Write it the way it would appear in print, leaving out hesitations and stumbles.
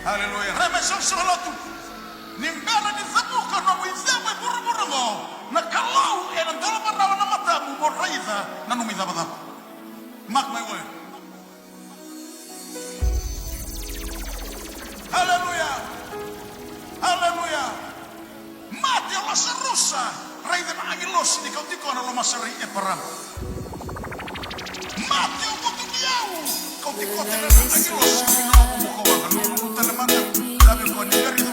Haleluya. Remesosolotu. Nimbela nizabuka na mwizewe buruburumo. Na kalau ena dolaba na matamu moraiza na numiza badabu. Mark my word. Hallelujah. Hallelujah. Mati Allah serusa. Raiden agilos di kau tiko na lomasari e param. Mati ubutu biau. Kau tiko tena agilos di kau muka wangan. Lulu telematan. Kami kau negeri